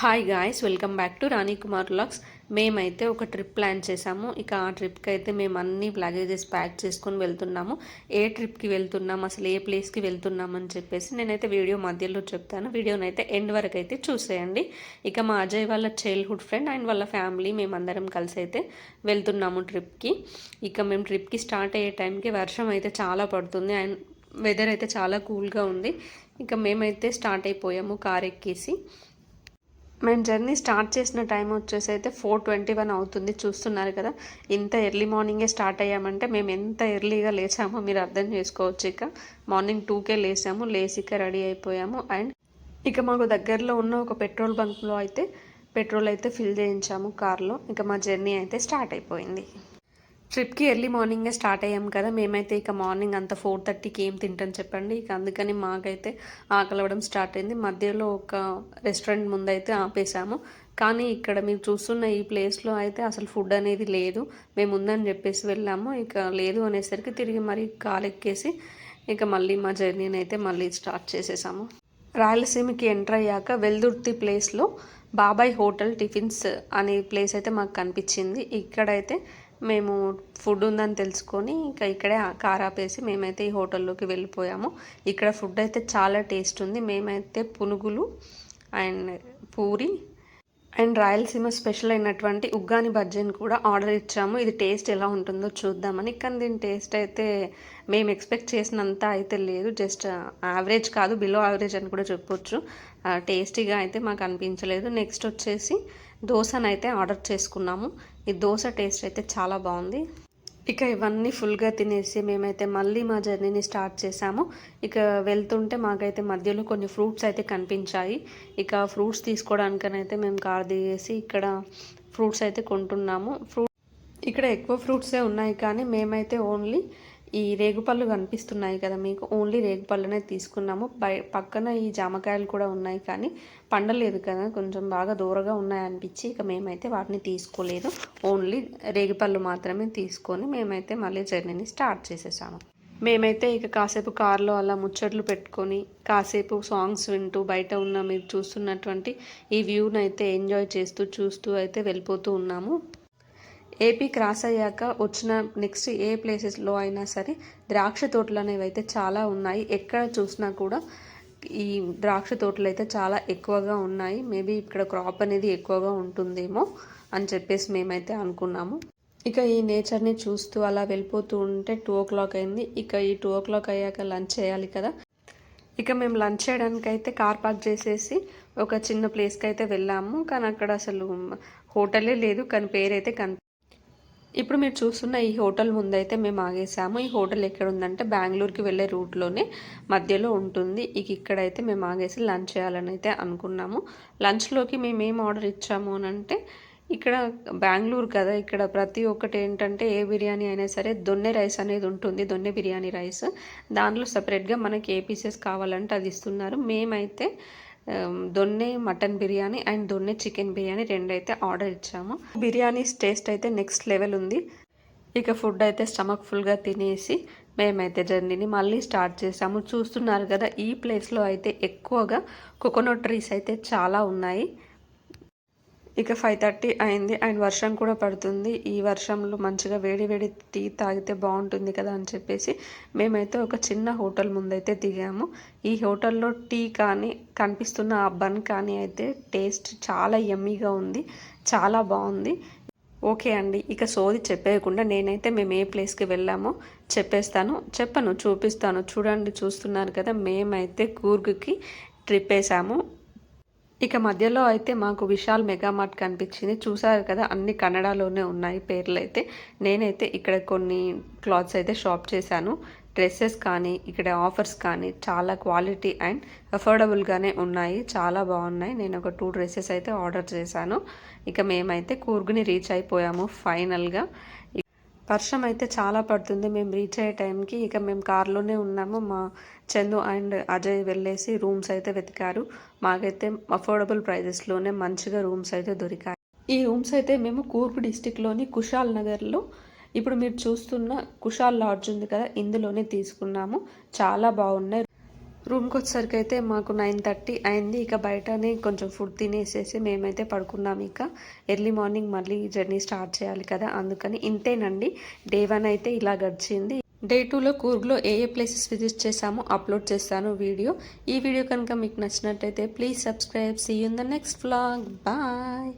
Hi guys, welcome back to Rani Kumar vlogs. మేమైతే ఒక trip plan చేసాము. ఇక ఆ ట్రిప్కి అయితే మేము అన్ని లగేజెస్ ప్యాక్ చేసుకొని వెళ్తున్నాము. ఏ ట్రిప్కి వెళ్తున్నాం, అసలు ఏ ప్లేస్కి వెళ్తున్నాం అని చెప్పేసి నేనైతే వీడియో మధ్యలో చెప్తాను. వీడియోని అయితే ఎండ్ వరకు అయితే చూసేయండి. ఇక మా అజయ్ వాళ్ళ చైల్డ్హుడ్ ఫ్రెండ్ అండ్ వాళ్ళ ఫ్యామిలీ మేమందరం కలిసి అయితే వెళ్తున్నాము ట్రిప్కి. ఇక మేము ట్రిప్కి స్టార్ట్ అయ్యే టైంకి వర్షం అయితే చాలా పడుతుంది అండ్ వెదర్ అయితే చాలా కూల్గా ఉంది. ఇక మేమైతే స్టార్ట్ అయిపోయాము కార్ ఎక్కేసి. మేము జర్నీ స్టార్ట్ చేసిన టైం వచ్చేసి అయితే 4:21 అవుతుంది. చూస్తున్నారు కదా, ఇంత ఎర్లీ మార్నింగే స్టార్ట్ అయ్యామంటే మేము ఎంత ఎర్లీగా లేచామో మీరు అర్థం చేసుకోవచ్చు. ఇక మార్నింగ్ 2కే లేసాము, లేచి ఇక రెడీ అయిపోయాము. అండ్ ఇక మాకు దగ్గరలో ఉన్న ఒక పెట్రోల్ బంక్లో అయితే పెట్రోల్ అయితే ఫిల్ చేయించాము కార్లో. ఇక మా జర్నీ అయితే స్టార్ట్ అయిపోయింది. ట్రిప్కి ఎర్లీ మార్నింగే స్టార్ట్ అయ్యాం కదా. మేమైతే ఇక మార్నింగ్ అంత 4:30కి ఏం తింటాం చెప్పండి. ఇక అందుకని మాకైతే ఆకలి అవ్వడం స్టార్ట్ అయింది. మధ్యలో ఒక రెస్టారెంట్ ముందైతే ఆపేసాము. కానీ ఇక్కడ మీరు చూస్తున్న ఈ ప్లేస్లో అయితే అసలు ఫుడ్ అనేది లేదు. మేము ఉందని చెప్పేసి వెళ్ళాము, ఇక లేదు అనేసరికి తిరిగి మరి కార్ ఎక్కేసి ఇక మళ్ళీ మా జర్నీని అయితే మళ్ళీ స్టార్ట్ చేసేసాము. రాయలసీమకి ఎంటర్ అయ్యాక వెల్దుర్తి ప్లేస్లో బాబాయ్ హోటల్ టిఫిన్స్ అనే ప్లేస్ అయితే మాకు కనిపించింది. ఇక్కడైతే మేము ఫుడ్ ఉందని తెలుసుకొని ఇంకా ఇక్కడే కార్ ఆపేసి మేమైతే ఈ హోటల్లోకి వెళ్ళిపోయాము. ఇక్కడ ఫుడ్ అయితే చాలా టేస్ట్ ఉంది. మేమైతే పునుగులు and puri and Rayalaseema special అయినటువంటి ఉగ్గాని బజ్జీని కూడా ఆర్డర్ ఇచ్చాము. ఇది టేస్ట్ ఎలా ఉంటుందో చూద్దామని. కానీ దీని టేస్ట్ అయితే మేము ఎక్స్పెక్ట్ చేసినంత అయితే లేదు. జస్ట్ యావరేజ్ కాదు, బిలో యావరేజ్ అని కూడా చెప్పొచ్చు. టేస్టీగా అయితే మాకు అనిపించలేదు. నెక్స్ట్ వచ్చేసి దోశనైతే ఆర్డర్ చేసుకున్నాము. ఈ దోశ టేస్ట్ అయితే చాలా బాగుంది. ఇక ఇవన్నీ ఫుల్గా తినేసి మేమైతే మళ్ళీ మా జర్నీని స్టార్ట్ చేసాము. ఇక వెళ్తుంటే మాకైతే మధ్యలో కొన్ని ఫ్రూట్స్ అయితే కనిపించాయి. ఇక ఫ్రూట్స్ తీసుకోవడానికనైతే మేము కార్ దిగేసి ఇక్కడ ఫ్రూట్స్ అయితే కొంటున్నాము. ఇక్కడ ఎక్కువ ఫ్రూట్సే ఉన్నాయి, కానీ మేమైతే ఓన్లీ ఈ రేగుపళ్ళు కనిపిస్తున్నాయి కదా మీకు, ఓన్లీ రేగుపళ్ళనే తీసుకున్నాము. పక్కన ఈ జామకాయలు కూడా ఉన్నాయి, కానీ పండలేదు కదా, కొంచెం బాగా దూరంగా ఉన్నాయనిపించి ఇక మేమైతే వాటిని తీసుకోలేదు. ఓన్లీ రేగుపళ్ళు మాత్రమే తీసుకొని మేమైతే మళ్ళీ జర్నీని స్టార్ట్ చేసేసాము. మేమైతే ఇక కాసేపు కార్లో అలా ముచ్చట్లు పెట్టుకొని కాసేపు సాంగ్స్ వింటూ బయట ఉన్న మీరు చూస్తున్నటువంటి ఈ వ్యూని అయితే ఎంజాయ్ చేస్తూ చూస్తూ అయితే వెళ్ళిపోతూ ఉన్నాము. ఏపీ క్రాస్ అయ్యాక వచ్చిన నెక్స్ట్ ఏ ప్లేసెస్లో అయినా సరే ద్రాక్ష తోటలు అనేవి అయితే చాలా ఉన్నాయి. ఎక్కడ చూసినా కూడా ఈ ద్రాక్ష తోటలు అయితే చాలా ఎక్కువగా ఉన్నాయి. మేబీ ఇక్కడ క్రాప్ అనేది ఎక్కువగా ఉంటుందేమో అని చెప్పేసి మేమైతే అనుకున్నాము. ఇక ఈ నేచర్ని చూస్తూ అలా వెళ్ళిపోతూ ఉంటే 2 o'clock అయింది. ఇక ఈ 2 o'clock అయ్యాక లంచ్ చేయాలి కదా. ఇక మేము లంచ్ చేయడానికి అయితే కార్ పార్క్ చేసేసి ఒక చిన్న ప్లేస్కి అయితే వెళ్ళాము. కానీ అక్కడ అసలు హోటలే లేదు, కానీ పేరైతే ఇప్పుడు మీరు చూస్తున్న ఈ హోటల్ ముందైతే మేము ఆగేసాము. ఈ హోటల్ ఎక్కడ ఉందంటే బెంగళూరుకి వెళ్ళే రూట్లోనే మధ్యలో ఉంటుంది. ఇక్కడైతే మేము ఆగేసి లంచ్ చేయాలని అయితే అనుకున్నాము. లంచ్లోకి మేము ఏం ఆర్డర్ ఇచ్చాము అని అంటే, ఇక్కడ బెంగళూరు కదా, ఇక్కడ ప్రతి ఒక్కటి ఏంటంటే ఏ బిర్యానీ అయినా సరే దొన్నె రైస్ అనేది ఉంటుంది, దొన్నె బిర్యానీ రైస్. దాంట్లో సపరేట్గా మనకి ఏ పీసెస్ కావాలంటే అది ఇస్తున్నారు. మేమైతే donne mutton biryani and donne chicken biryani 2 అయితే ఆర్డర్ ఇచ్చాము. బిర్యానీ టేస్ట్ అయితే నెక్స్ట్ లెవెల్ ఉంది. ఇక ఫుడ్ అయితే స్టమక్ ఫుల్గా తినేసి మేమైతే జర్నీని మళ్ళీ స్టార్ట్ చేసాము. చూస్తున్నారు కదా, ఈ ప్లేస్లో అయితే ఎక్కువగా కోకోనట్ ట్రీస్ అయితే చాలా ఉన్నాయి. ఇక 5:30 అయింది అండ్ వర్షం కూడా పడుతుంది. ఈ వర్షంలో మంచిగా వేడి వేడి టీ తాగితే బాగుంటుంది కదా అని చెప్పేసి మేమైతే ఒక చిన్న హోటల్ ముందైతే దిగాము. ఈ హోటల్లో టీ కానీ కనిపిస్తున్న ఆ బన్ కానీ అయితే టేస్ట్ చాలా యమ్మీగా ఉంది, చాలా బాగుంది. ఓకే అండి, ఇక సోది చెప్పేయకుండా నేనైతే మేము ఏ ప్లేస్కి వెళ్ళామో చూపిస్తాను. చూడండి, చూస్తున్నారు కదా, మేమైతే కూర్గ్కి ట్రిప్ వేసాము. ఇక మధ్యలో అయితే మాకు విశాల్ మెగామార్ట్ కనిపించింది. చూసారు కదా, అన్ని కన్నడలోనే ఉన్నాయి పేర్లు అయితే. నేనైతే ఇక్కడ కొన్ని క్లాత్స్ అయితే షాప్ చేశాను. డ్రెస్సెస్ కానీ ఇక్కడ ఆఫర్స్ కానీ చాలా క్వాలిటీ అండ్ అఫోర్డబుల్గానే ఉన్నాయి, చాలా బాగున్నాయి. నేను ఒక 2 డ్రెస్సెస్ అయితే ఆర్డర్ చేశాను. ఇక మేమైతే కూర్గ్ని రీచ్ అయిపోయాము ఫైనల్గా. వర్షం అయితే చాలా పడుతుంది మేము రీచ్ అయ్యే టైంకి. ఇక మేము కార్లోనే ఉన్నాము. మా చందు అండ్ అజయ్ వెళ్ళేసి రూమ్స్ అయితే వెతికారు. మాకైతే అఫోర్డబుల్ ప్రైజెస్లోనే మంచిగా రూమ్స్ అయితే దొరికాయి. ఈ రూమ్స్ అయితే మేము కూర్గ్ డిస్టిక్లోని కుషాల్ నగర్లో, ఇప్పుడు మీరు చూస్తున్న కుషాల్ లాడ్జ్ ఉంది కదా, ఇందులోనే తీసుకున్నాము. చాలా బాగున్నాయి. రూమ్కి వచ్చేసరికి అయితే మాకు 9:30 అయింది. ఇక బయటనే కొంచెం ఫుడ్ తినేసేసి మేమైతే పడుకున్నాం. ఇక ఎర్లీ మార్నింగ్ మళ్ళీ జర్నీ స్టార్ట్ చేయాలి కదా, అందుకని ఇంతేనండి. డే 1 అయితే ఇలా గడిచింది. డే 2లో కూర్గ్లో ఏ ప్లేసెస్ విజిట్ చేసామో అప్లోడ్ చేస్తాను వీడియో. ఈ వీడియో కనుక మీకు నచ్చినట్టయితే please subscribe. See you in the next vlog. Bye.